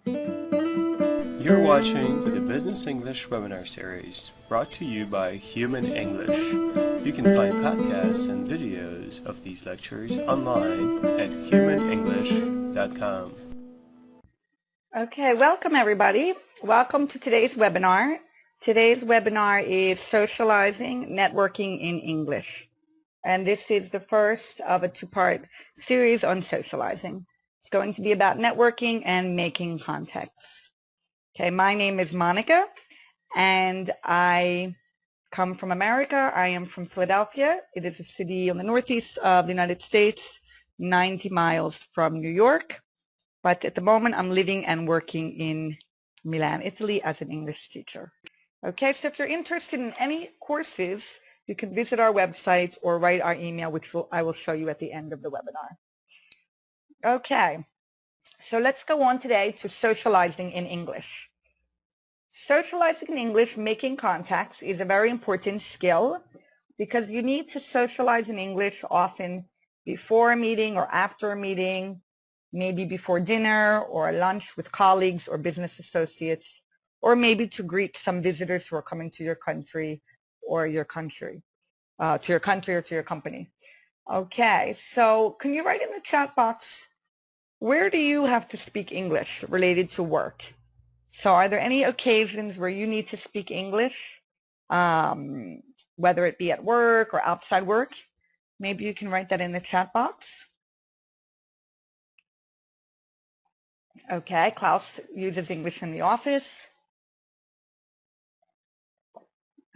You're watching the Business English webinar series brought to you by Human English. You can find podcasts and videos of these lectures online at humanenglish.com. Okay, welcome everybody. Welcome to today's webinar. Today's webinar is Socializing Networking in English. And this is the first of a two-part series on socializing. It's going to be about networking and making contacts. Okay, my name is Monica, and I come from America. I am from Philadelphia. It is a city on the northeast of the United States, 90 miles from New York. But at the moment, I'm living and working in Milan, Italy as an English teacher. Okay, so if you're interested in any courses, you can visit our website or write our email, which I will show you at the end of the webinar. Okay, so let's go on today to socializing in English. Socializing in English, making contacts, is a very important skill because you need to socialize in English often before a meeting or after a meeting, maybe before dinner or lunch with colleagues or business associates, or maybe to greet some visitors who are coming to your country or your country, or to your company. Okay, so can you write in the chat box, where do you have to speak English related to work? So are there any occasions where you need to speak English, whether it be at work or outside work? Maybe you can write that in the chat box. Okay, Klaus uses English in the office.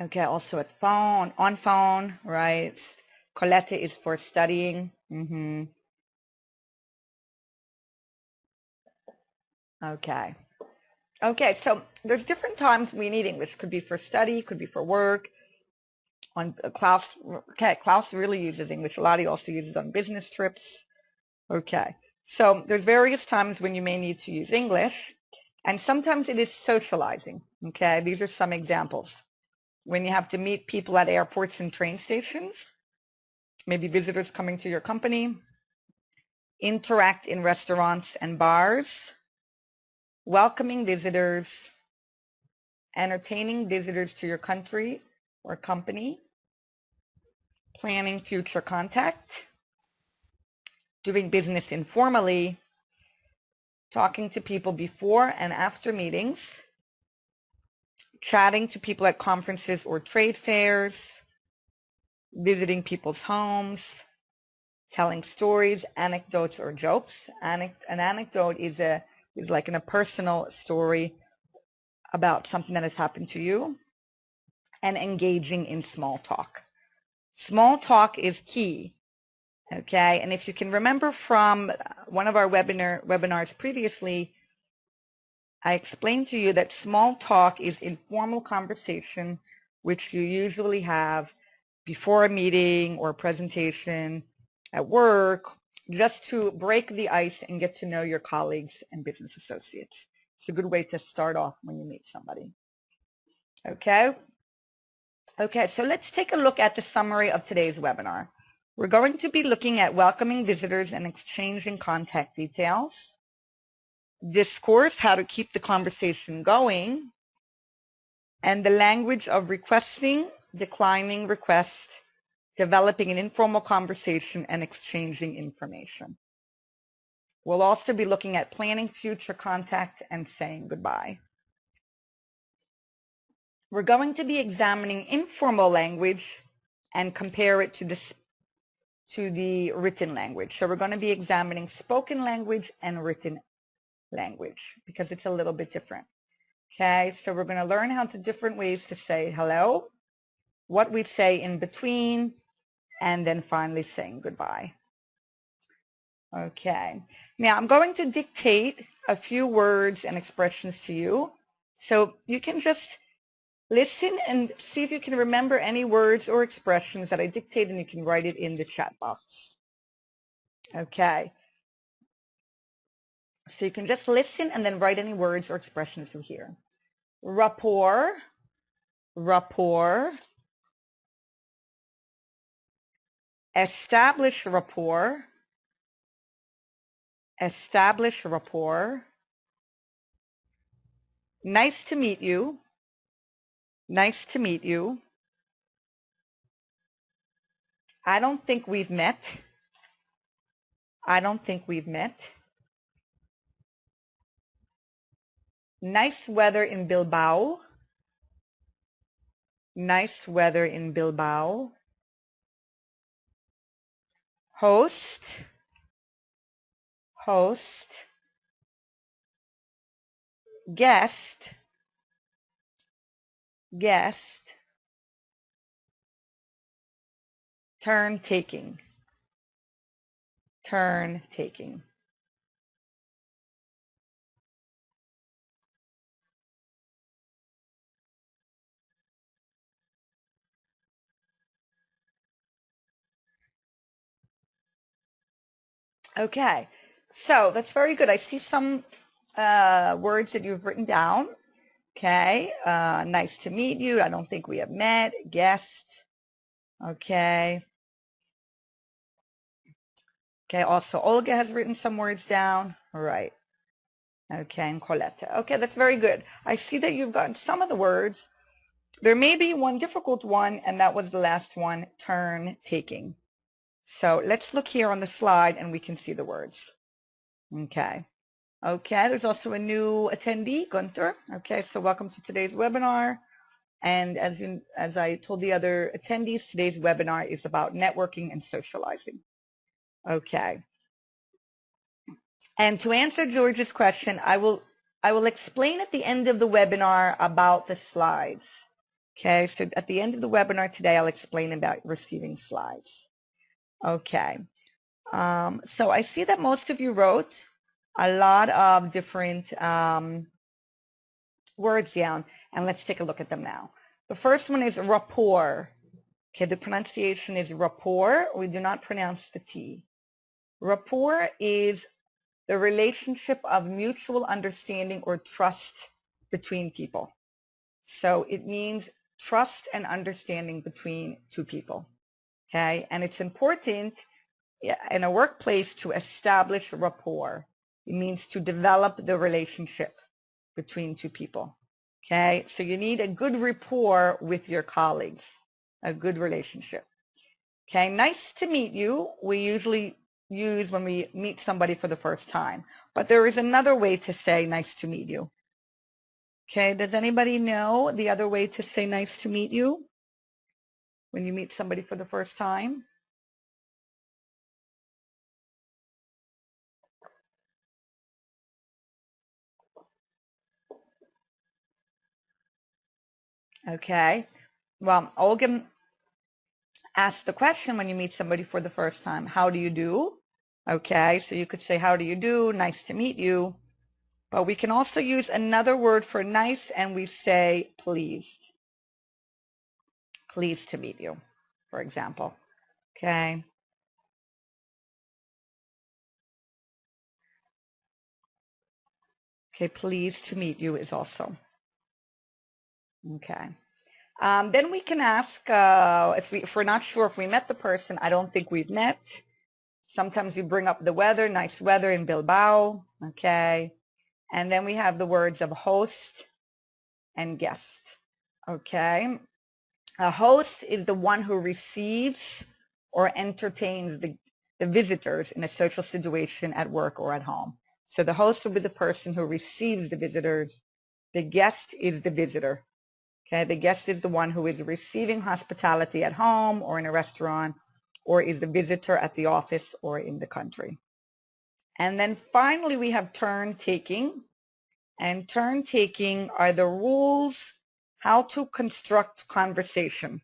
Okay, also at phone, on phone, right? Colette is for studying. Okay. Okay, so there's different times we need English. Could be for study, could be for work. On Klaus, okay, Klaus really uses English a lot. He also uses on business trips. Okay, so there's various times when you may need to use English, and sometimes it is socializing. Okay, these are some examples. When you have to meet people at airports and train stations, maybe visitors coming to your company, interact in restaurants and bars, welcoming visitors, entertaining visitors to your country or company, planning future contact, doing business informally, talking to people before and after meetings, chatting to people at conferences or trade fairs, visiting people's homes, telling stories, anecdotes, or jokes. An anecdote is like a personal story about something that has happened to you, and engaging in small talk. Small talk is key, okay? And if you can remember from one of our webinars previously, I explained to you that small talk is informal conversation which you usually have before a meeting or a presentation at work, just to break the ice and get to know your colleagues and business associates. It's a good way to start off when you meet somebody. Okay? Okay, so let's take a look at the summary of today's webinar. We're going to be looking at welcoming visitors and exchanging contact details, discourse, how to keep the conversation going, and the language of requesting, declining requests, developing an informal conversation, and exchanging information. We'll also be looking at planning future contact and saying goodbye. We're going to be examining informal language and compare it to the written language. So we're going to be examining spoken language and written language because it's a little bit different. Okay, so we're going to learn how to different ways to say hello, what we say in between, and then finally saying goodbye. Okay, now I'm going to dictate a few words and expressions to you. So you can just listen and see if you can remember any words or expressions that I dictate, and you can write it in the chat box. Okay. So you can just listen and then write any words or expressions you hear. Rapport, rapport, establish rapport, establish rapport, Nice to meet you. Nice to meet you. I don't think we've met. I don't think we've met. Nice weather in Bilbao. Nice weather in Bilbao. Host. Host. Guest. Guest. Turn taking. Turn taking. Okay, so that's very good. I see some words that you've written down. Okay, nice to meet you. I don't think we have met. Guest. Okay. Okay, also Olga has written some words down. All right. Okay, and Colette. Okay, that's very good. I see that you've gotten some of the words. There may be one difficult one, and that was the last one, turn taking. So let's look here on the slide, and we can see the words. Okay. Okay, there's also a new attendee, Gunther. Okay, so welcome to today's webinar. And as I told the other attendees, today's webinar is about networking and socializing. Okay. And to answer George's question, I will explain at the end of the webinar about the slides. Okay, so at the end of the webinar today, I'll explain about receiving slides. Okay. So I see that most of you wrote a lot of different words down, and let's take a look at them now. The first one is rapport. Okay, the pronunciation is rapport. We do not pronounce the T. Rapport is the relationship of mutual understanding or trust between people. So it means trust and understanding between two people. Okay, and it's important in a workplace to establish rapport. It means to develop the relationship between two people. Okay, so you need a good rapport with your colleagues, a good relationship. Okay, nice to meet you. We usually use when we meet somebody for the first time, but there is another way to say nice to meet you. Okay, does anybody know the other way to say nice to meet you when you meet somebody for the first time? Okay, well, Olga asked the question when you meet somebody for the first time, how do you do? Okay, so you could say, how do you do? Nice to meet you. But we can also use another word for nice, and we say pleased. Pleased to meet you, for example. Okay. Okay, pleased to meet you is also. Okay. Then we can ask, if we're not sure if we met the person, I don't think we've met. Sometimes you bring up the weather, nice weather in Bilbao. Okay. And then we have the words of host and guest. Okay. A host is the one who receives or entertains the visitors in a social situation at work or at home. So the host will be the person who receives the visitors. The guest is the visitor. Okay, the guest is the one who is receiving hospitality at home or in a restaurant, or is the visitor at the office or in the country. And then finally we have turn taking. And turn taking are the rules how to construct conversation.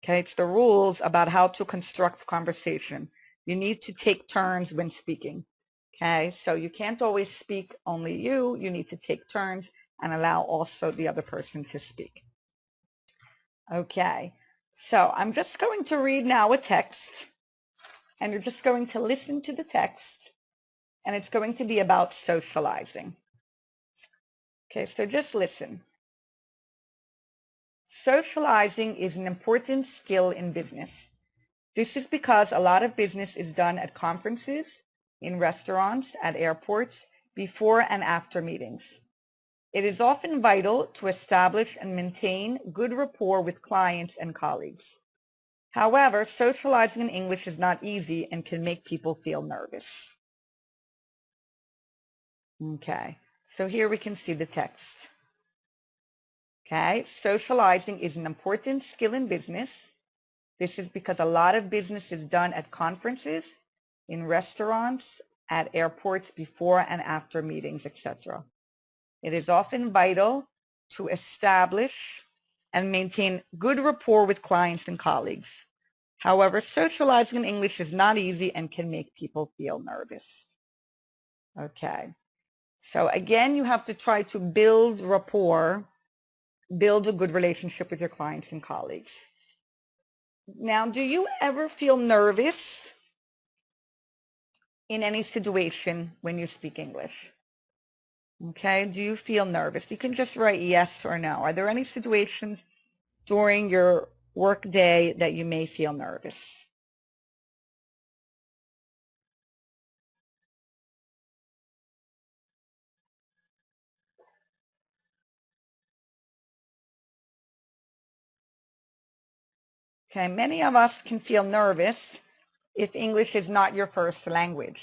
Okay, it's the rules about how to construct conversation. You need to take turns when speaking. Okay, so you can't always speak only you. You need to take turns and allow also the other person to speak. Okay, so I'm just going to read now a text, and you're just going to listen to the text, and it's going to be about socializing. Okay, so just listen. Socializing is an important skill in business. This is because a lot of business is done at conferences, in restaurants, at airports, before and after meetings. It is often vital to establish and maintain good rapport with clients and colleagues. However, socializing in English is not easy and can make people feel nervous. Okay, so here we can see the text. Okay, socializing is an important skill in business. This is because a lot of business is done at conferences, in restaurants, at airports before and after meetings, etc. It is often vital to establish and maintain good rapport with clients and colleagues. However, socializing in English is not easy and can make people feel nervous. Okay, so again, you have to try to build rapport, build a good relationship with your clients and colleagues. Now, do you ever feel nervous in any situation when you speak English? Okay, do you feel nervous? You can just write yes or no. Are there any situations during your work day that you may feel nervous? Okay, many of us can feel nervous if English is not your first language,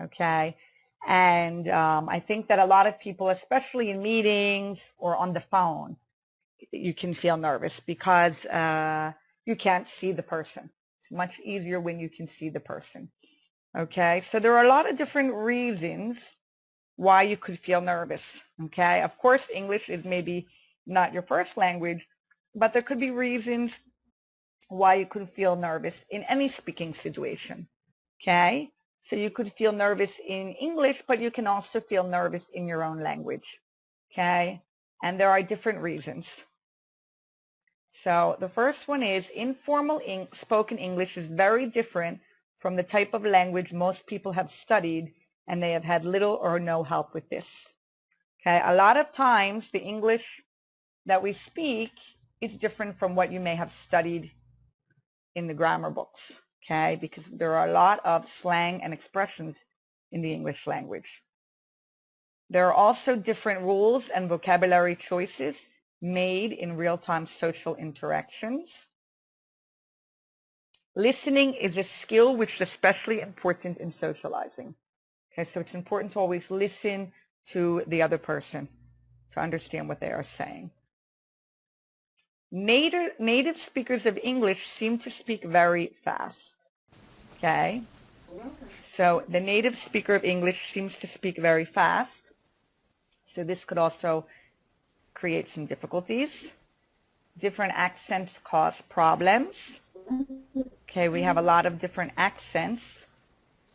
okay? And I think that a lot of people, especially in meetings or on the phone, you can feel nervous because you can't see the person. It's much easier when you can see the person, okay? So there are a lot of different reasons why you could feel nervous, okay? Of course, English is maybe not your first language, but there could be reasons why you could feel nervous in any speaking situation, okay? So you could feel nervous in English, but you can also feel nervous in your own language, okay? And there are different reasons. So the first one is informal spoken English is very different from the type of language most people have studied, and they have had little or no help with this, okay? A lot of times the English that we speak is different from what you may have studied in the grammar books, okay, because there are a lot of slang and expressions in the English language. There are also different rules and vocabulary choices made in real-time social interactions. Listening is a skill which is especially important in socializing. Okay, so it's important to always listen to the other person to understand what they are saying. Native speakers of English seem to speak very fast, okay? So the native speaker of English seems to speak very fast, so this could also create some difficulties. Different accents cause problems. Okay, we have a lot of different accents,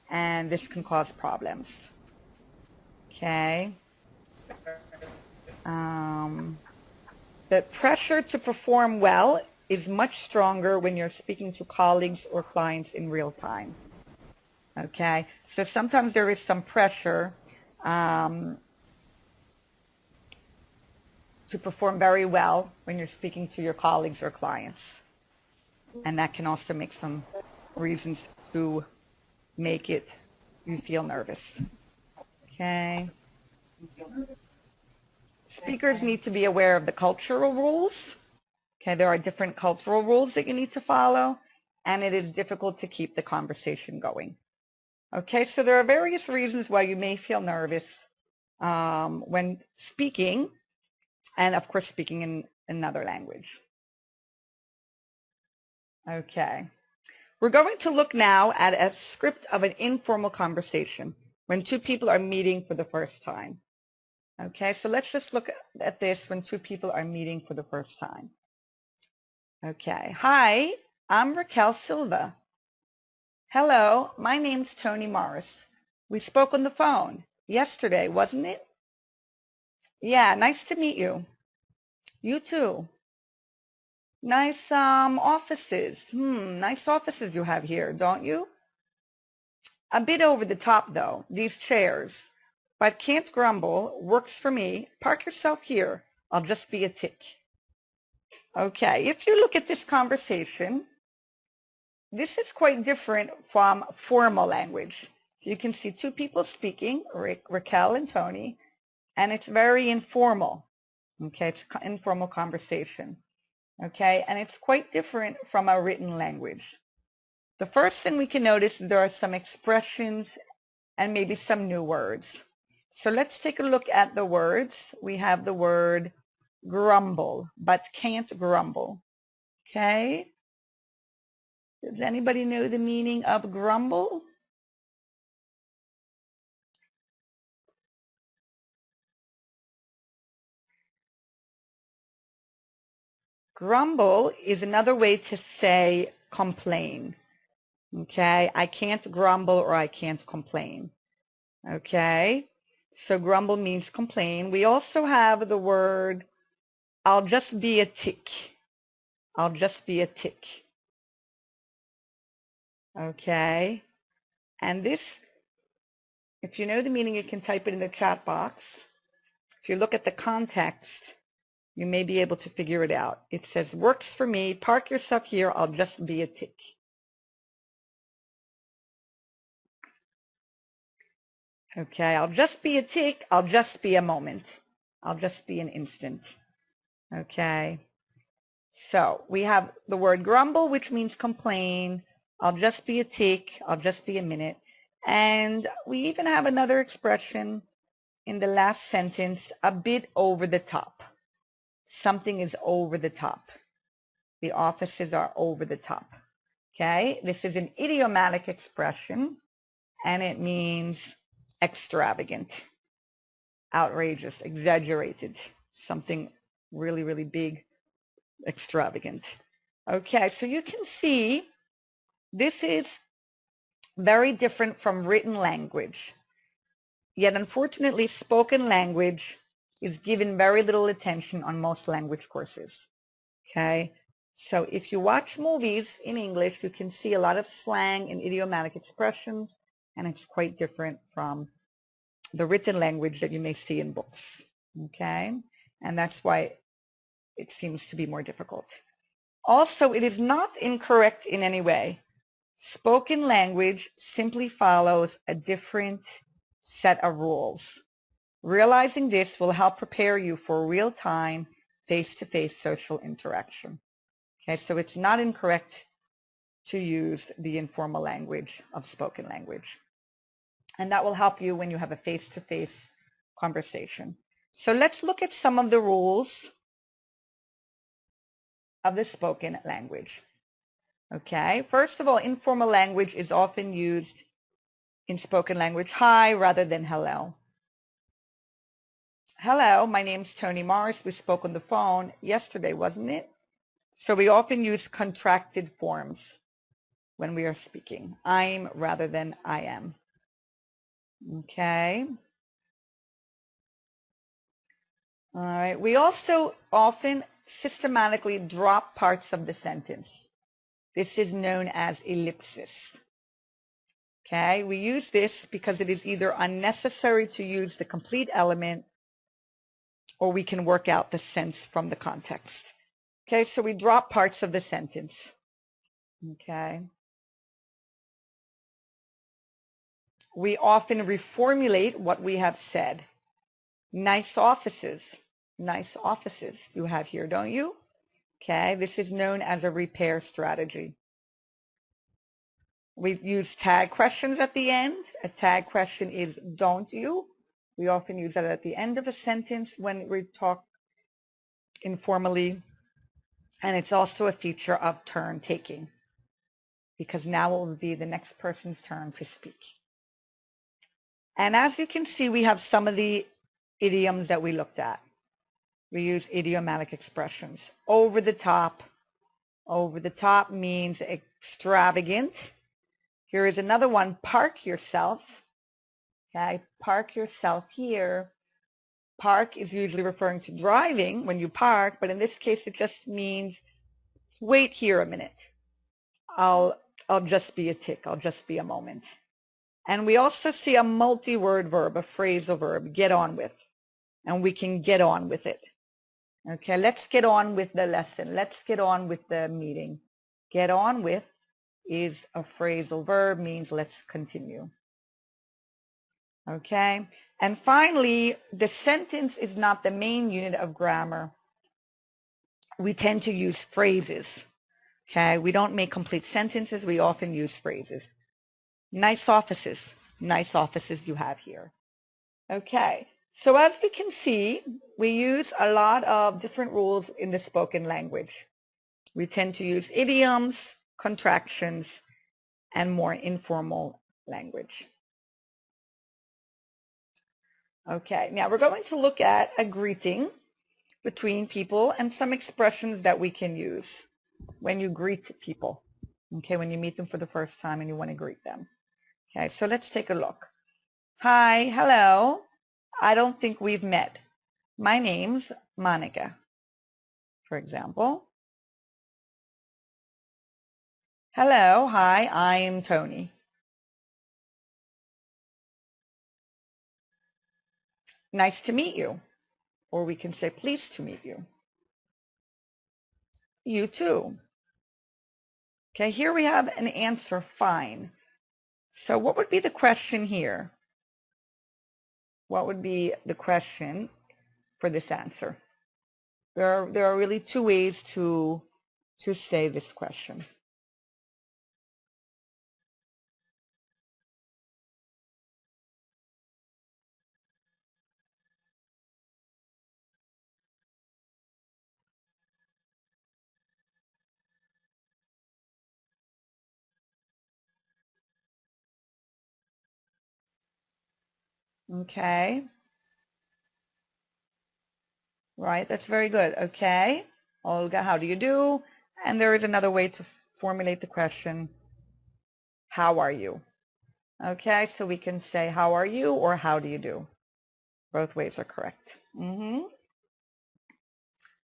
and this can cause problems. Okay. The pressure to perform well is much stronger when you're speaking to colleagues or clients in real time. Okay, so sometimes there is some pressure to perform very well when you're speaking to your colleagues or clients. And that can also make some reasons to make it you feel nervous. Okay. Speakers need to be aware of the cultural rules. Okay, there are different cultural rules that you need to follow, and it is difficult to keep the conversation going. Okay, so there are various reasons why you may feel nervous when speaking, and of course speaking in another language. Okay, we're going to look now at a script of an informal conversation when two people are meeting for the first time. Okay, so let's just look at this when two people are meeting for the first time. Okay, hi, I'm Raquel Silva. Hello, my name's Tony Morris. We spoke on the phone yesterday, wasn't it? Yeah, nice to meet you. You too. Nice offices. Nice offices you have here, don't you? A bit over the top, though, these chairs. But can't grumble. Works for me. Park yourself here. I'll just be a tick. Okay, if you look at this conversation, this is quite different from formal language. You can see two people speaking, Raquel and Tony, and it's very informal. Okay, it's informal conversation. Okay, and it's quite different from a written language. The first thing we can notice is there are some expressions and maybe some new words. So let's take a look at the words. We have the word grumble, but can't grumble. Okay? Does anybody know the meaning of grumble? Grumble is another way to say complain. Okay? I can't grumble or I can't complain. Okay? So grumble means complain. We also have the word I'll just be a tick. I'll just be a tick. Okay? And this, if you know the meaning, you can type it in the chat box. If you look at the context, you may be able to figure it out. It says, works for me, park yourself here, I'll just be a tick. Okay, I'll just be a tick, I'll just be a moment. I'll just be an instant. Okay, so we have the word grumble, which means complain. I'll just be a tick, I'll just be a minute. And we even have another expression in the last sentence, a bit over the top. Something is over the top. The offices are over the top. Okay, this is an idiomatic expression, and it means extravagant, outrageous, exaggerated, something really, really big, extravagant. Okay, so you can see this is very different from written language. Yet, unfortunately, spoken language is given very little attention on most language courses. Okay, so if you watch movies in English, you can see a lot of slang and idiomatic expressions, and it's quite different from the written language that you may see in books. Okay, and that's why it seems to be more difficult. Also, it is not incorrect in any way. Spoken language simply follows a different set of rules. Realizing this will help prepare you for real-time, face-to-face social interaction. Okay, so it's not incorrect to use the informal language of spoken language. And that will help you when you have a face-to-face conversation. So let's look at some of the rules of the spoken language. Okay, first of all, informal language is often used in spoken language, hi rather than hello. Hello, my name's Toni Morris. We spoke on the phone yesterday, wasn't it? So we often use contracted forms when we are speaking. I'm rather than I am. Okay. All right. We also often systematically drop parts of the sentence. This is known as ellipsis. Okay. We use this because it is either unnecessary to use the complete element or we can work out the sense from the context. Okay, so we drop parts of the sentence. Okay. We often reformulate what we have said. Nice offices you have here, don't you? Okay, this is known as a repair strategy. We use tag questions at the end. A tag question is don't you? We often use that at the end of a sentence when we talk informally. And it's also a feature of turn taking, because now it will be the next person's turn to speak. And as you can see, we have some of the idioms that we looked at. We use idiomatic expressions. Over the top. Over the top means extravagant. Here is another one, park yourself. Okay, park yourself here. Park is usually referring to driving when you park, but in this case it just means wait here a minute. I'll just be a tick. I'll just be a moment. And we also see a multi-word verb, a phrasal verb, get on with. And we can get on with it. Okay, let's get on with the lesson. Let's get on with the meeting. Get on with is a phrasal verb, means let's continue. Okay? And finally, the sentence is not the main unit of grammar. We tend to use phrases. Okay? We don't make complete sentences. We often use phrases. Nice offices. Nice offices you have here. Okay. So as we can see, we use a lot of different rules in the spoken language. We tend to use idioms, contractions, and more informal language. Okay, now we're going to look at a greeting between people and some expressions that we can use when you greet people. Okay, when you meet them for the first time and you want to greet them. Okay, so let's take a look. Hi, hello. I don't think we've met. My name's Monica, for example. Hello, hi, I'm Tony. Nice to meet you. Or we can say pleased to meet you. You too. Okay, here we have an answer, fine. So what would be the question here? What would be the question for this answer? There are really two ways to say this question. Okay. Right, that's very good. Okay. Olga, how do you do? And there is another way to formulate the question. How are you? Okay, so we can say how are you or how do you do? Both ways are correct.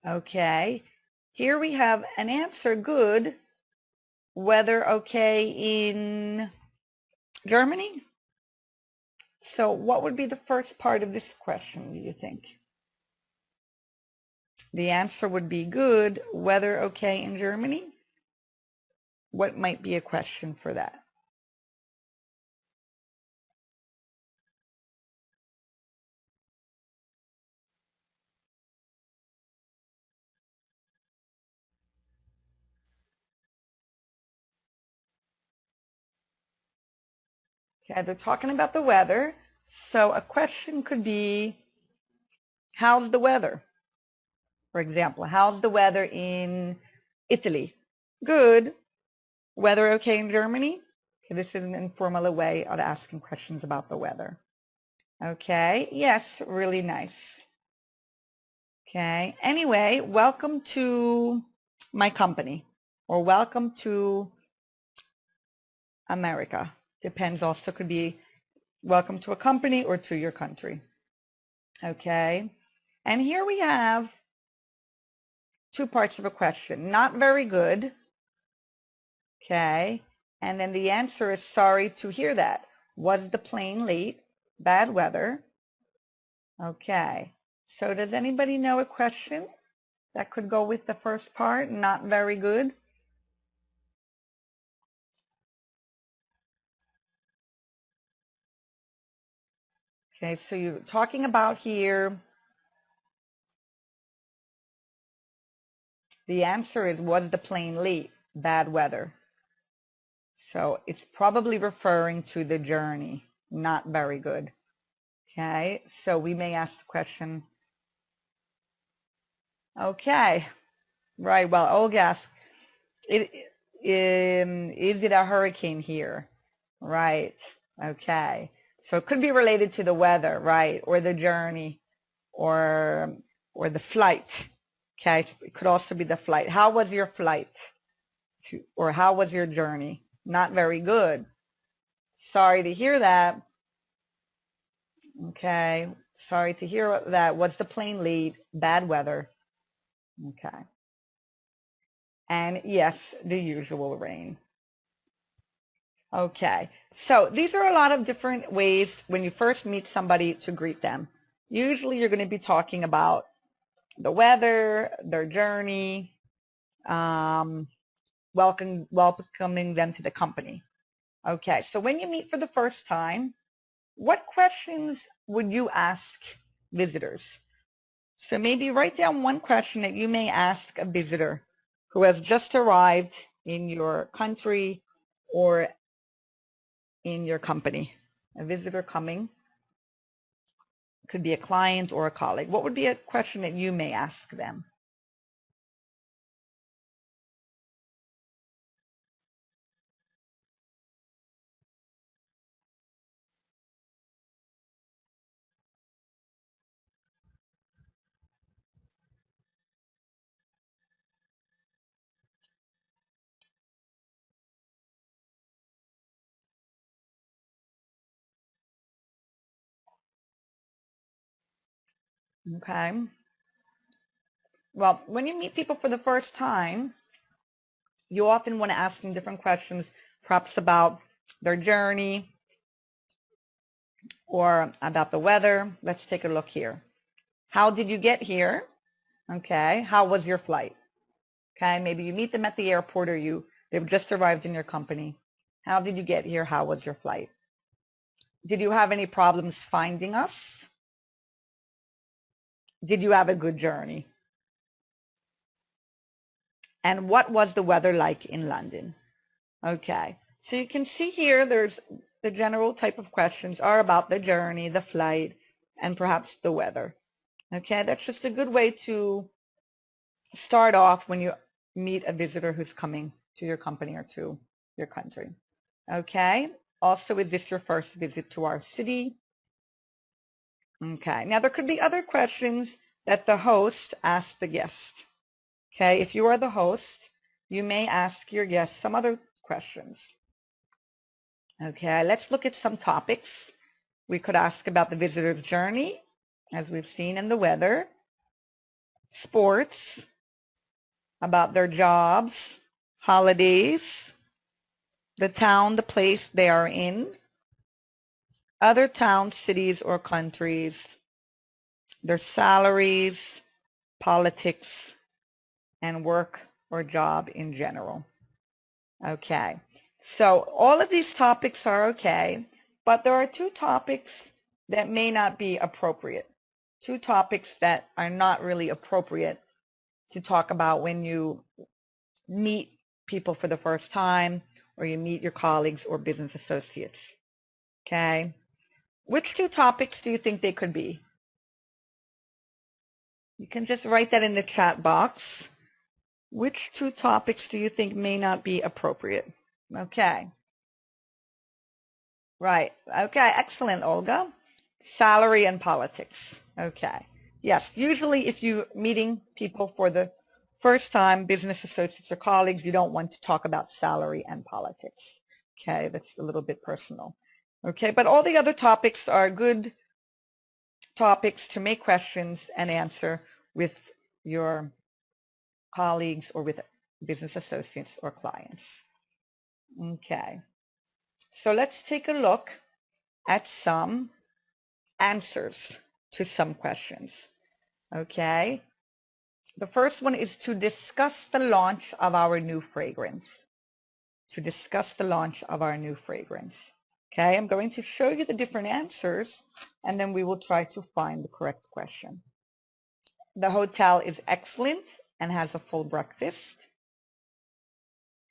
Okay. Here we have an answer, good. Weather okay in Germany? So what would be the first part of this question, do you think? The answer would be good. Weather okay in Germany? What might be a question for that? Okay, they're talking about the weather. So a question could be, how's the weather? For example, how's the weather in Italy? Good. Weather okay in Germany? Okay, this is an informal way of asking questions about the weather. Okay, yes, really nice. Okay, anyway, welcome to my company, or welcome to America. Depends, also could be welcome to a company or to your country. Okay, and here we have two parts of a question. Not very good. Okay, and then the answer is sorry to hear that. Was the plane late? Bad weather. Okay, so does anybody know a question that could go with the first part? Not very good. Okay, so you're talking about here, the answer is, was the plane late? Bad weather. So it's probably referring to the journey. Not very good. Okay, so we may ask the question, okay, right, well, Olga asked, is it a hurricane here? Right, okay. So it could be related to the weather, right, or the journey, or the flight. Okay, it could also be the flight. How was your flight? Or how was your journey? Not very good. Sorry to hear that. Okay, sorry to hear that. Was the plane late? Bad weather. Okay. And yes, the usual rain. Okay, so these are a lot of different ways when you first meet somebody to greet them. Usually you're going to be talking about the weather, their journey, welcoming them to the company. Okay, so when you meet for the first time, What questions would you ask visitors? So maybe write down one question that you may ask a visitor who has just arrived in your country or in your company. A visitor coming, could be a client or a colleague. What would be a question that you may ask them? Okay. Well, when you meet people for the first time, you often want to ask them different questions, perhaps about their journey or about the weather. Let's take a look here. How did you get here? Okay. How was your flight? Okay. Maybe you meet them at the airport or they've just arrived in your company. How did you get here? How was your flight? Did you have any problems finding us? Did you have a good journey? And what was the weather like in London? Okay. So you can see here there's the general type of questions are about the journey, the flight, and perhaps the weather. Okay, that's just a good way to start off when you meet a visitor who's coming to your company or to your country. Okay, also, is this your first visit to our city? Okay, now there could be other questions that the host asks the guest. Okay, if you are the host, you may ask your guest some other questions. Okay, let's look at some topics. We could ask about the visitor's journey, as we've seen, in the weather, sports, about their jobs, holidays, the town, the place they are in, other towns, cities, or countries, their salaries, politics, and work or job in general. Okay, so all of these topics are okay, but there are two topics that may not be appropriate. Two topics that are not really appropriate to talk about when you meet people for the first time or you meet your colleagues or business associates. Okay? Which two topics do you think they could be? You can just write that in the chat box. Which two topics do you think may not be appropriate? Okay. Right. Okay. Excellent, Olga. Salary and politics. Okay. Yes. Usually if you're meeting people for the first time, business associates or colleagues, you don't want to talk about salary and politics. Okay. That's a little bit personal. Okay. But all the other topics are good topics to make questions and answer with your colleagues or with business associates or clients. Okay. So let's take a look at some answers to some questions. Okay. The first one is to discuss the launch of our new fragrance. To discuss the launch of our new fragrance. Okay, I'm going to show you the different answers and then we will try to find the correct question. The hotel is excellent and has a full breakfast.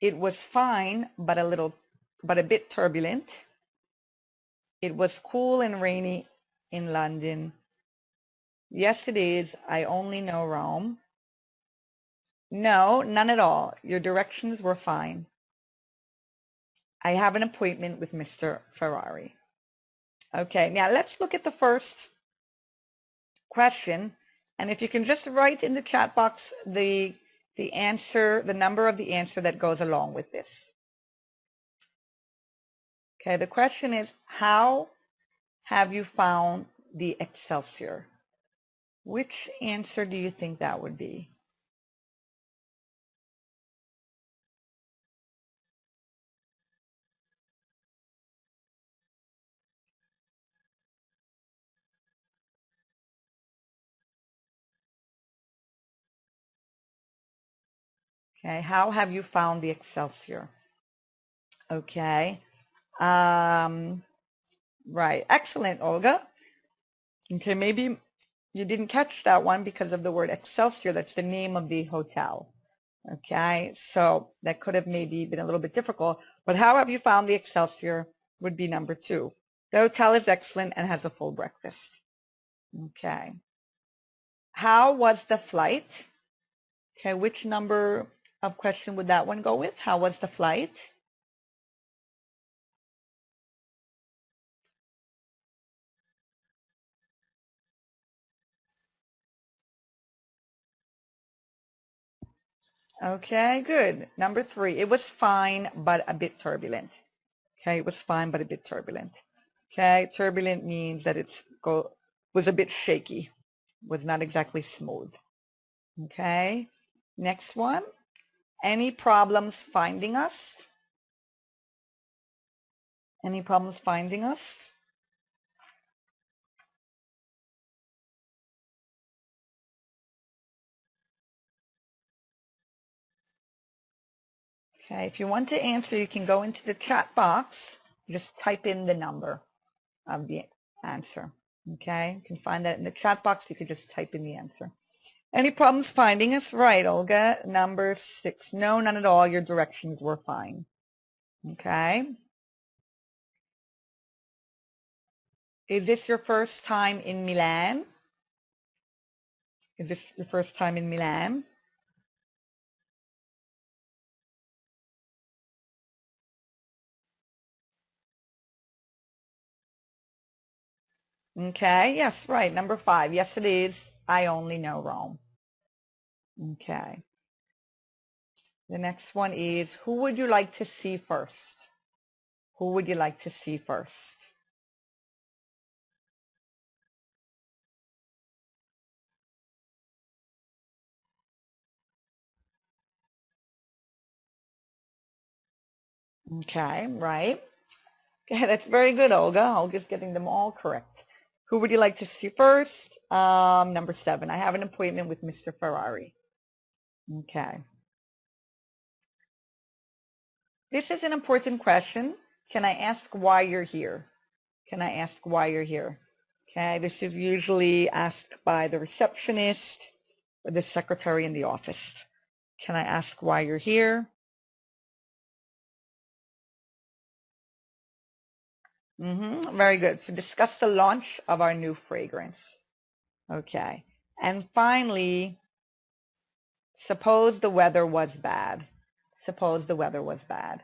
It was fine, but a bit turbulent. It was cool and rainy in London. Yes, it is. I only know Rome. No, none at all. Your directions were fine. I have an appointment with Mr. Ferrari. Okay, now let's look at the first question. And if you can just write in the chat box the answer, the number of the answer that goes along with this. Okay, the question is, how have you found the Excelsior? Which answer do you think that would be? Okay, how have you found the Excelsior? Okay. Right. Excellent, Olga. Okay, maybe you didn't catch that one because of the word Excelsior. That's the name of the hotel. Okay, so that could have maybe been a little bit difficult, but how have you found the Excelsior would be number 2. The hotel is excellent and has a full breakfast. Okay. How was the flight? Okay, which number of question would that one go with? How was the flight? Okay, good. Number 3, it was fine but a bit turbulent. Okay, it was fine but a bit turbulent. Okay, turbulent means that was a bit shaky, was not exactly smooth. Okay, next one. Any problems finding us? Any problems finding us? Okay, if you want to answer, you can go into the chat box. Just type in the number of the answer. Okay, you can find that in the chat box. You can just type in the answer. Any problems finding us? Right, Olga. Number 6. No, none at all. Your directions were fine. Okay. Is this your first time in Milan? Is this your first time in Milan? Okay, yes, right. Number 5. Yes, it is. I only know Rome. Okay. The next one is, who would you like to see first? Who would you like to see first? Okay, right. Okay, that's very good, Olga. Olga's getting them all correct. Who would you like to see first? Number 7. I have an appointment with Mr. Ferrari. Okay. This is an important question. Can I ask why you're here? Can I ask why you're here? Okay, this is usually asked by the receptionist or the secretary in the office. Can I ask why you're here? Very good. So discuss the launch of our new fragrance. Okay. And finally, suppose the weather was bad. Suppose the weather was bad.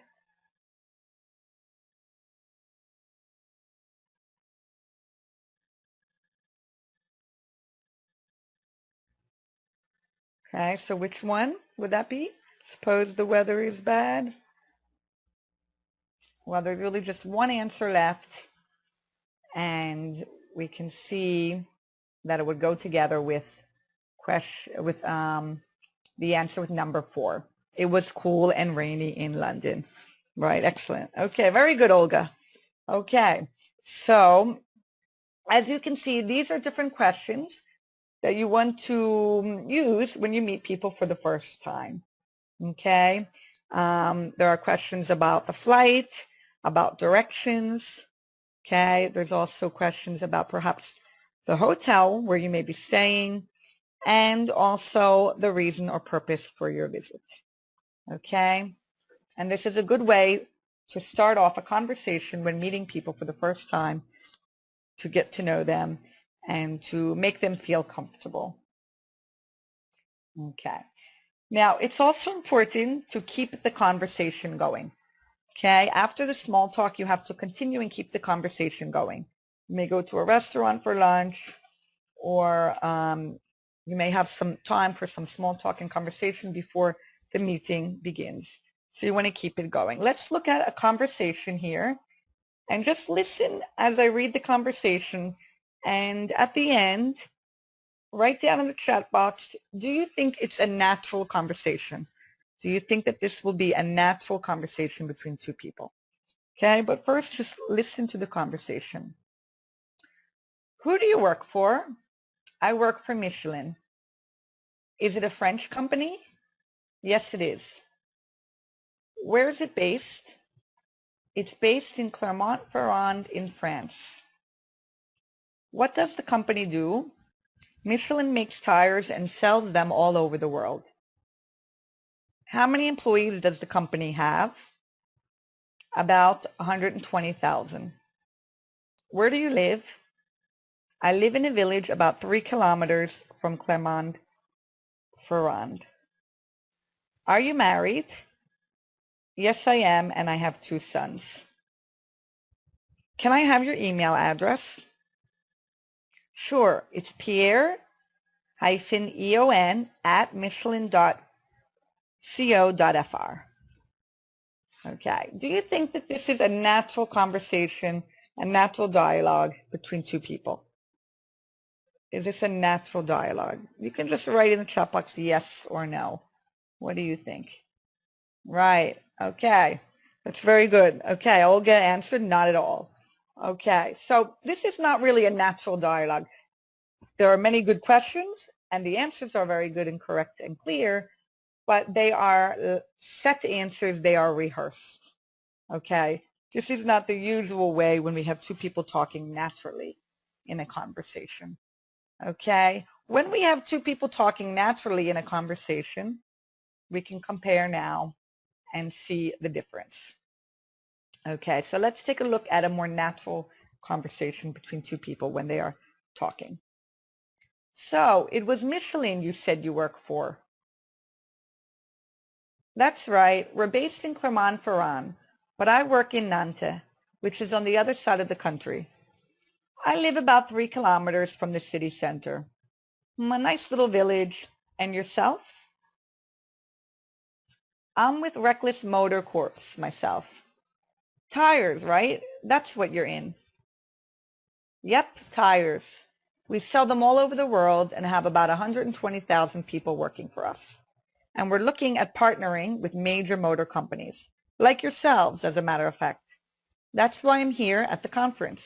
Okay, so which one would that be? Suppose the weather is bad. Well, there's really just one answer left, and we can see that it would go together with the answer with number 4. It was cool and rainy in London. Right, excellent. Okay, very good, Olga. Okay, so as you can see, these are different questions that you want to use when you meet people for the first time. Okay, there are questions about the flight, about directions. Okay, there's also questions about perhaps the hotel where you may be staying, and also the reason or purpose for your visit. Okay, and this is a good way to start off a conversation when meeting people for the first time, to get to know them and to make them feel comfortable. Okay. Now, it's also important to keep the conversation going. Okay, after the small talk, you have to continue and keep the conversation going. You may go to a restaurant for lunch, or you may have some time for some small talk and conversation before the meeting begins. So you want to keep it going. Let's look at a conversation here and just listen as I read the conversation. And at the end, write down in the chat box, do you think it's a natural conversation? Do you think that this will be a natural conversation between two people? Okay, but first just listen to the conversation. Who do you work for? I work for Michelin. Is it a French company? Yes, it is. Where is it based? It's based in Clermont-Ferrand in France. What does the company do? Michelin makes tires and sells them all over the world. How many employees does the company have? About 120,000. Where do you live? I live in a village about 3 kilometers from Clermont-Ferrand. Are you married? Yes, I am, and I have 2 sons. Can I have your email address? Sure, it's Pierre-EON@michelin.co.fr. Okay. Do you think that this is a natural conversation, a natural dialogue between two people? Is this a natural dialogue? You can just write in the chat box yes or no. What do you think? Right. Okay. That's very good. Okay. Olga answered not at all. Okay. So this is not really a natural dialogue. There are many good questions, and the answers are very good and correct and clear, but they are set answers. They are rehearsed. Okay. This is not the usual way when we have two people talking naturally in a conversation. Okay. When we have two people talking naturally in a conversation, we can compare now and see the difference. Okay, so let's take a look at a more natural conversation between two people when they are talking. So, it was Michelin you said you work for. That's right, we're based in Clermont-Ferrand, but I work in Nantes, which is on the other side of the country. I live about 3 kilometers from the city center. A nice little village. And yourself? I'm with Reckless Motor Corps myself. Tires, right? That's what you're in. Yep, tires. We sell them all over the world and have about 120,000 people working for us. And we're looking at partnering with major motor companies, like yourselves, as a matter of fact. That's why I'm here at the conference.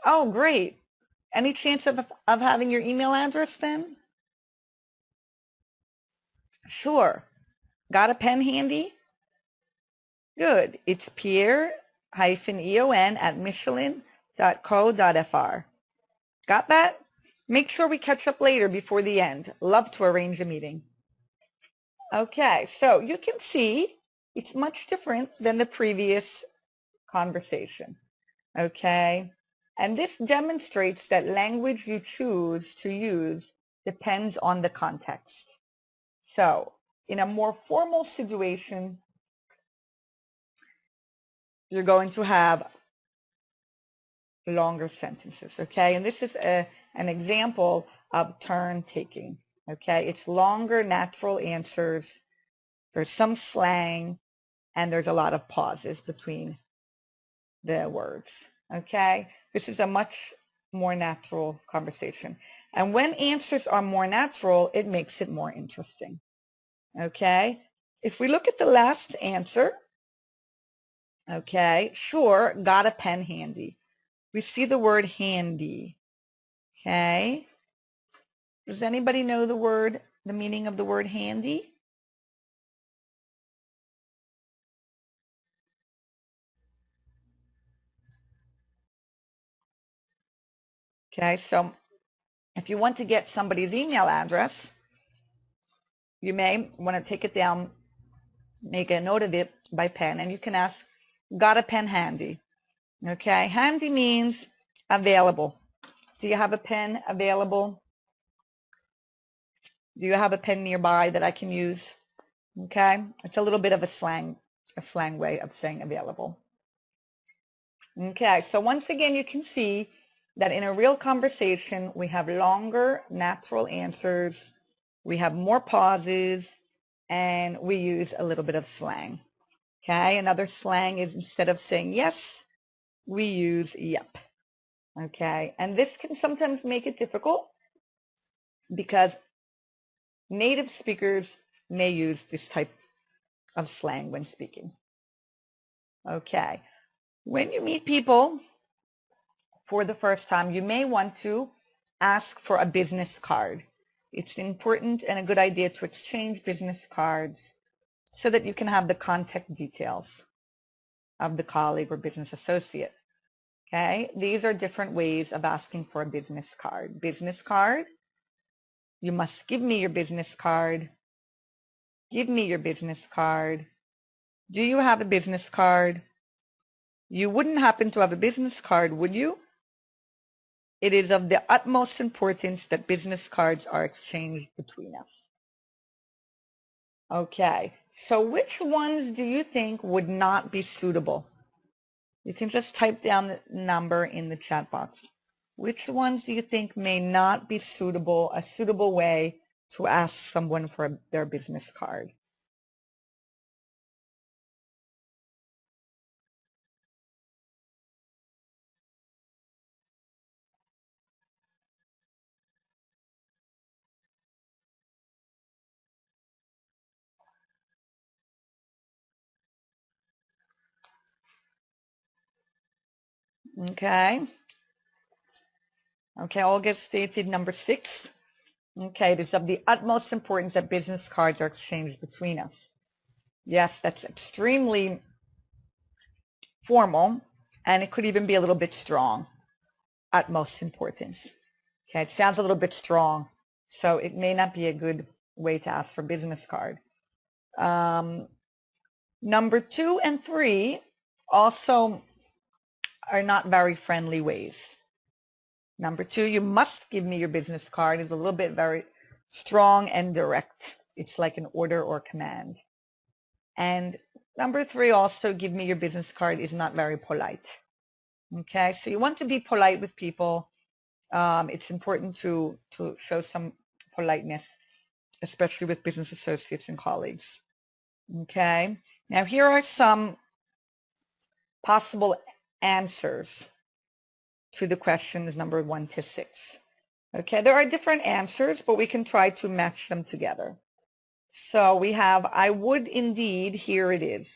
Oh, great. Any chance of having your email address then? Sure. Got a pen handy? Good. It's Pierre-EON@michelin.co.fr. Got that? Make sure we catch up later before the end. Love to arrange a meeting. Okay, so you can see it's much different than the previous conversation. Okay, and this demonstrates that language you choose to use depends on the context. So, in a more formal situation, you're going to have longer sentences, okay? And this is an example of turn taking, okay? It's longer natural answers. There's some slang, and there's a lot of pauses between the words, okay? This is a much more natural conversation. And when answers are more natural, it makes it more interesting, okay? If we look at the last answer, okay, sure, got a pen handy. We see the word handy, okay? Does anybody know the meaning of the word handy? Okay, so if you want to get somebody's email address, you may want to take it down, make a note of it by pen, and you can ask, got a pen handy? Okay, handy means available. Do you have a pen available? Do you have a pen nearby that I can use? Okay, it's a little bit of a slang way of saying available. Okay, so once again, you can see that in a real conversation, we have longer natural answers, we have more pauses, and we use a little bit of slang. Okay, another slang is instead of saying yes, we use yep. Okay, and this can sometimes make it difficult because native speakers may use this type of slang when speaking. Okay, when you meet people for the first time, you may want to ask for a business card. It's important and a good idea to exchange business cards so that you can have the contact details. of the colleague or business associate. Okay, these are different ways of asking for a business card. Business card, you must give me your business card. Give me your business card. Do you have a business card? You wouldn't happen to have a business card, would you? It is of the utmost importance that business cards are exchanged between us. Okay, so which ones do you think would not be suitable? You can just type down the number in the chat box. Which ones do you think may not be suitable, a suitable way to ask someone for their business card? Okay. Okay, Olga stated number 6. Okay, it is of the utmost importance that business cards are exchanged between us. Yes, that's extremely formal, and it could even be a little bit strong. Utmost importance. Okay, it sounds a little bit strong, so it may not be a good way to ask for business card. Number 2 and 3 also are not very friendly ways. Number 2, you must give me your business card, is a little bit very strong and direct. It's like an order or command. And number 3, also give me your business card, is not very polite. Okay, so you want to be polite with people. It's important to show some politeness, especially with business associates and colleagues. Okay, now here are some possible answers to the questions number 1 to 6. Okay, there are different answers, but we can try to match them together. So we have, I would indeed, here it is.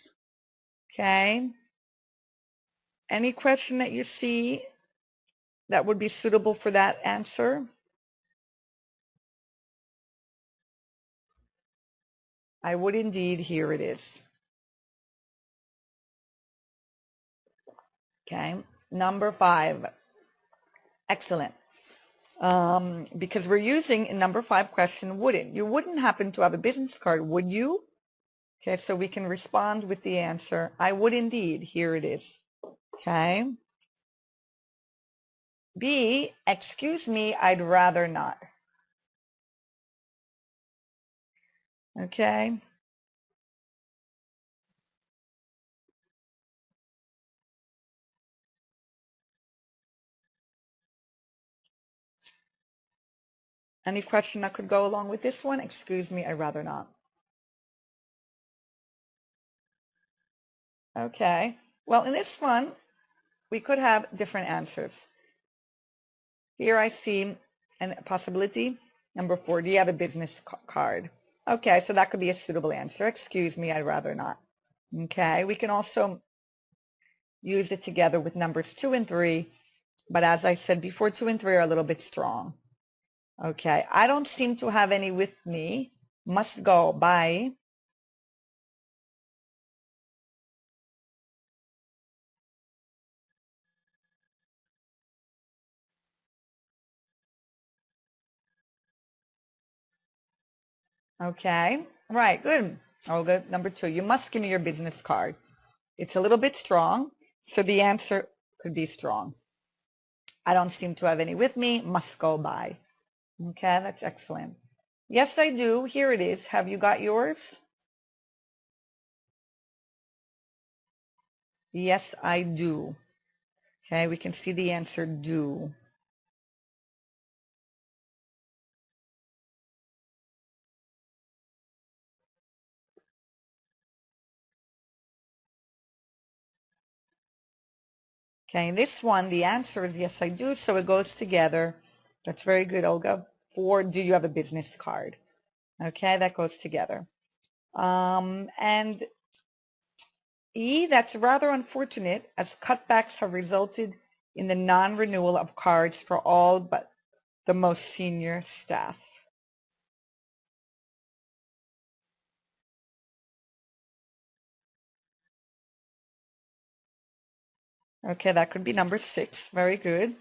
Okay, any question that you see that would be suitable for that answer? I would indeed, here it is. Okay, number 5. Excellent. Because we're using in number 5 question, wouldn't. You wouldn't happen to have a business card, would you? Okay, so we can respond with the answer, I would indeed, here it is. Okay. B, excuse me, I'd rather not. Okay. Any question that could go along with this one? Excuse me, I'd rather not. Okay. Well, in this one, we could have different answers. Here I see a possibility. Number 4, do you have a business card? Okay, so that could be a suitable answer. Excuse me, I'd rather not. Okay, we can also use it together with numbers 2 and 3, but as I said before, 2 and 3 are a little bit strong. Okay, I don't seem to have any with me. Must go. Bye. Okay, right, good. Olga, number 2, you must give me your business card. It's a little bit strong, so the answer could be strong. I don't seem to have any with me. Must go by. Okay, that's excellent. Yes, I do. Here it is. Have you got yours? Yes, I do. Okay, we can see the answer do. Okay, in this one, the answer is yes, I do, so it goes together. That's very good, Olga. 4, do you have a business card? Okay, that goes together. And E, that's rather unfortunate, as cutbacks have resulted in the non-renewal of cards for all but the most senior staff. Okay, that could be number 6. Very good.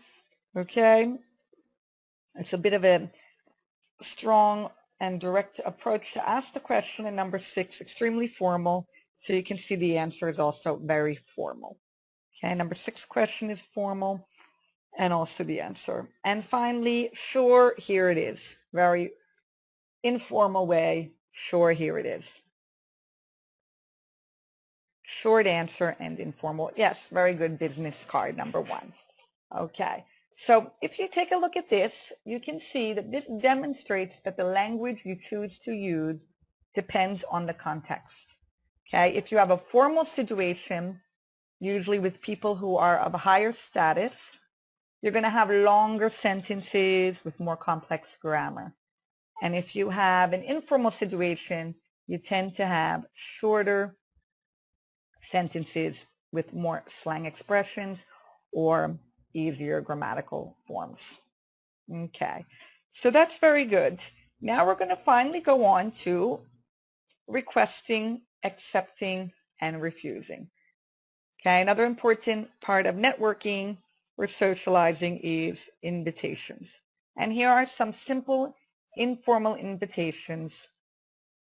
Okay. It's a bit of a strong and direct approach to ask the question. And number 6, extremely formal. So you can see the answer is also very formal. Okay, number 6 question is formal and also the answer. And finally, sure, here it is. Very informal way, sure, here it is. Short answer and informal. Yes, very good business card, number 1. Okay, so if you take a look at this, you can see that this demonstrates that the language you choose to use depends on the context. Okay, if you have a formal situation, usually with people who are of a higher status, you're going to have longer sentences with more complex grammar. And if you have an informal situation, you tend to have shorter sentences with more slang expressions or easier grammatical forms. Okay, so that's very good. Now we're going to finally go on to requesting, accepting, and refusing. Okay, another important part of networking or socializing is invitations. And here are some simple informal invitations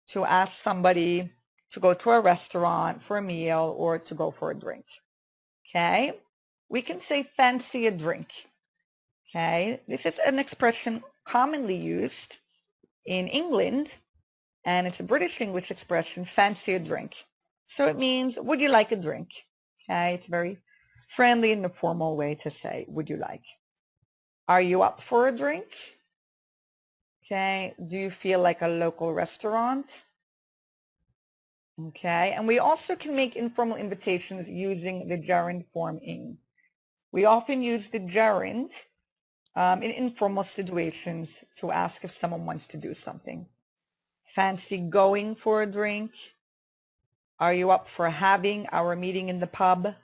to ask somebody to go to a restaurant for a meal or to go for a drink. Okay, we can say fancy a drink. Okay, this is an expression commonly used in England, and it's a British English expression, fancy a drink. So it means, would you like a drink? Okay, it's very friendly and a formal way to say, would you like? Are you up for a drink? Okay, do you feel like a local restaurant? Okay, and we also can make informal invitations using the gerund form ing. We often use the gerund in informal situations to ask if someone wants to do something. Fancy going for a drink? Are you up for having our meeting in the pub?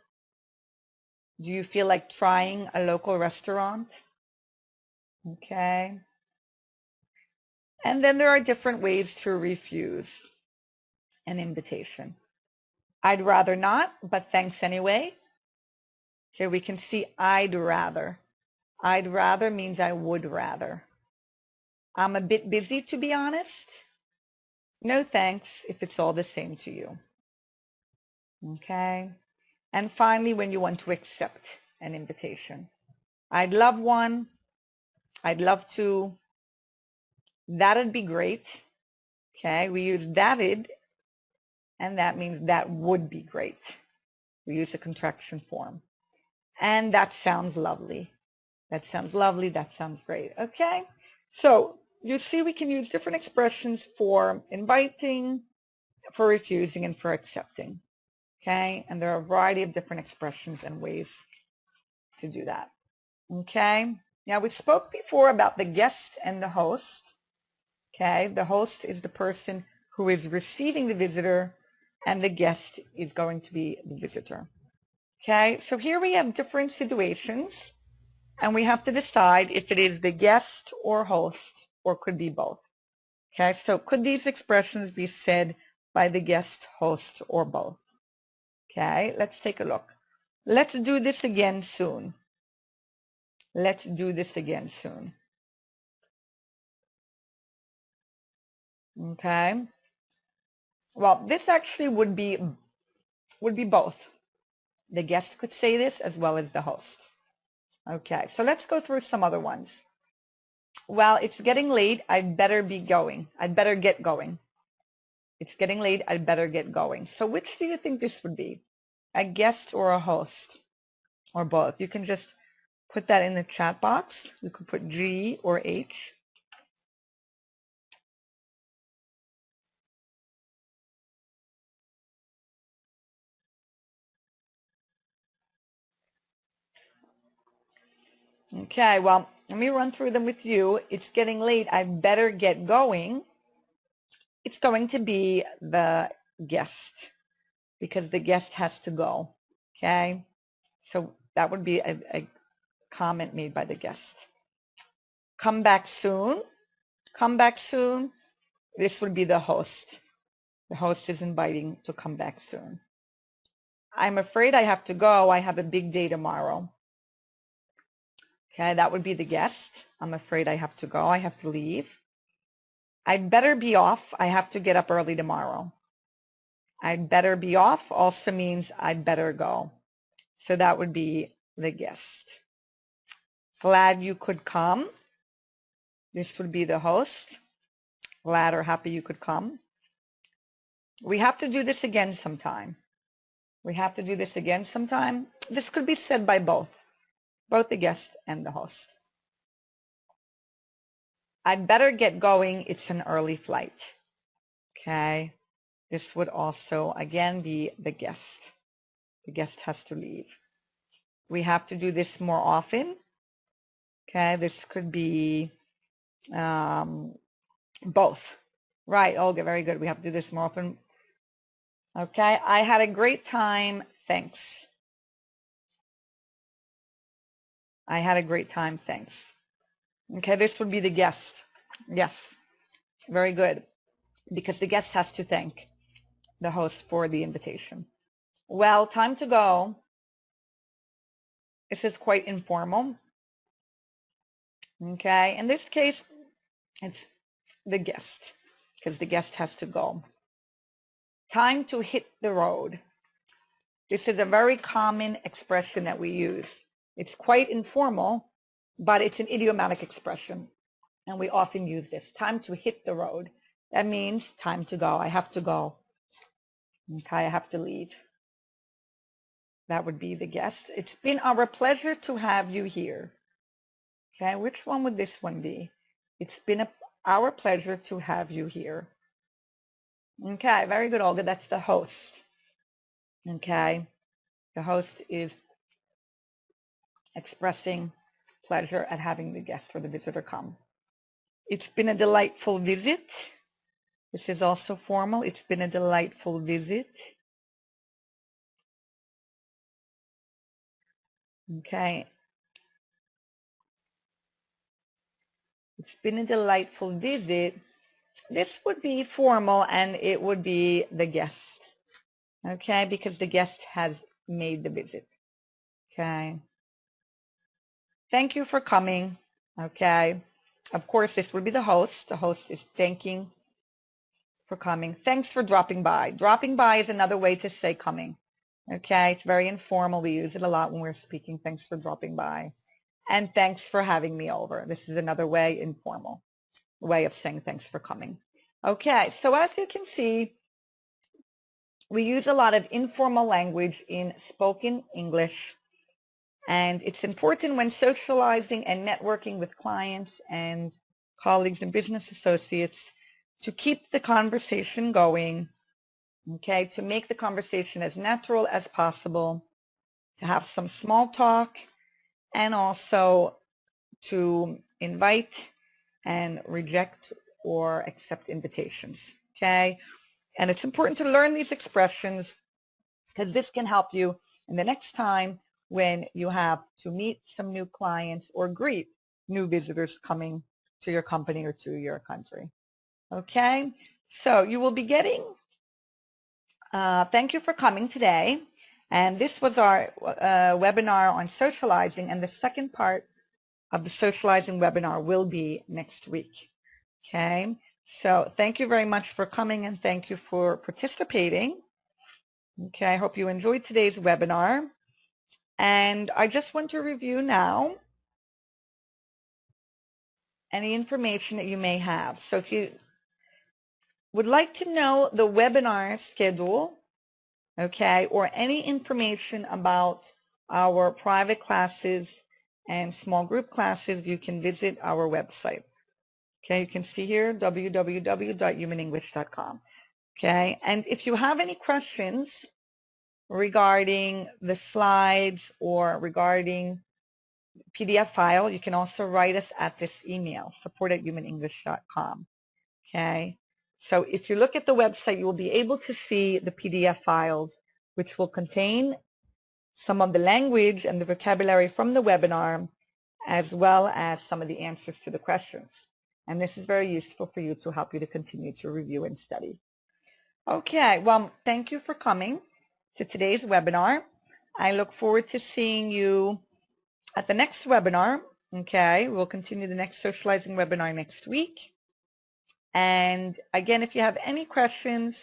Do you feel like trying a local restaurant? Okay. And then there are different ways to refuse an invitation. I'd rather not, but thanks anyway. Here we can see I'd rather. I'd rather means I would rather. I'm a bit busy, to be honest. No thanks if it's all the same to you. Okay. And finally, when you want to accept an invitation. I'd love one. I'd love to. That'd be great. Okay. We use that'd, and that means that would be great. We use a contraction form. And that sounds lovely. That sounds lovely. That sounds great. Okay. So you see we can use different expressions for inviting, for refusing, and for accepting. Okay. And there are a variety of different expressions and ways to do that. Okay. Now we spoke before about the guest and the host. Okay. The host is the person who is receiving the visitor, and the guest is going to be the visitor. Okay. So here we have different situations, and we have to decide if it is the guest or host, or could be both. Okay. So could these expressions be said by the guest, host, or both? Okay. Let's take a look. Let's do this again soon. Let's do this again soon. Okay. Well, this actually would be both. The guest could say this as well as the host. Okay, so let's go through some other ones. Well, it's getting late. I'd better be going. I'd better get going. It's getting late. I'd better get going. So which do you think this would be? A guest or a host? Or both? You can just put that in the chat box. You could put G or H. Okay, well, let me run through them with you. It's getting late. I better get going. It's going to be the guest because the guest has to go. Okay, so that would be a comment made by the guest. Come back soon. Come back soon. This would be the host. The host is inviting to come back soon. I'm afraid I have to go. I have a big day tomorrow. Okay, that would be the guest. I'm afraid I have to go. I have to leave. I'd better be off. I have to get up early tomorrow. I'd better be off also means I'd better go. So that would be the guest. Glad you could come. This would be the host. Glad or happy you could come. We have to do this again sometime. We have to do this again sometime. This could be said by both the guest and the host. I'd better get going. It's an early flight. Okay. This would also, again, be the guest. The guest has to leave. We have to do this more often. Okay. This could be both. Right, Olga, very good. We have to do this more often. Okay. I had a great time. Thanks. I had a great time. Thanks. Okay, this would be the guest. Yes, very good. Because the guest has to thank the host for the invitation. Well, time to go. This is quite informal. Okay, in this case, it's the guest because the guest has to go. Time to hit the road. This is a very common expression that we use. It's quite informal, but it's an idiomatic expression, and we often use this. Time to hit the road. That means time to go. I have to go. Okay, I have to leave. That would be the guest. It's been our pleasure to have you here. Okay, which one would this one be? It's been our pleasure to have you here. Okay, very good, Olga. That's the host. Okay, the host is expressing pleasure at having the guest or the visitor come. It's been a delightful visit. This is also formal. It's been a delightful visit. Okay. It's been a delightful visit. This would be formal and it would be the guest. Okay, because the guest has made the visit. Okay. Thank you for coming. Okay. Of course, this would be the host. The host is thanking for coming. Thanks for dropping by. Dropping by is another way to say coming. Okay, it's very informal. We use it a lot when we're speaking. Thanks for dropping by. And thanks for having me over. This is another way, informal way of saying thanks for coming. Okay, so as you can see, we use a lot of informal language in spoken English. And it's important when socializing and networking with clients and colleagues and business associates to keep the conversation going, okay, to make the conversation as natural as possible, to have some small talk, and also to invite and reject or accept invitations, okay? And it's important to learn these expressions because this can help you in the next time when you have to meet some new clients or greet new visitors coming to your company or to your country. Okay, so you will be getting, thank you for coming today. And this was our webinar on socializing, and the second part of the socializing webinar will be next week. Okay, so thank you very much for coming and thank you for participating. Okay, I hope you enjoyed today's webinar. And I just want to review now any information that you may have. So if you would like to know the webinar schedule, okay, or any information about our private classes and small group classes, you can visit our website. Okay, you can see here, www.humanenglish.com. Okay, and if you have any questions regarding the slides or regarding PDF file, you can also write us at this email, support@humanenglish.com. Okay, so if you look at the website, you will be able to see the PDF files, which will contain some of the language and the vocabulary from the webinar, as well as some of the answers to the questions. And this is very useful for you to help you to continue to review and study. Okay, well, thank you for coming. to today's webinar. I look forward to seeing you at the next webinar. Okay, we'll continue the next socializing webinar next week. And again, if you have any questions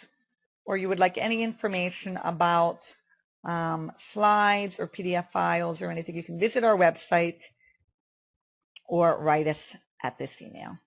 or you would like any information about slides or PDF files or anything, you can visit our website or write us at this email.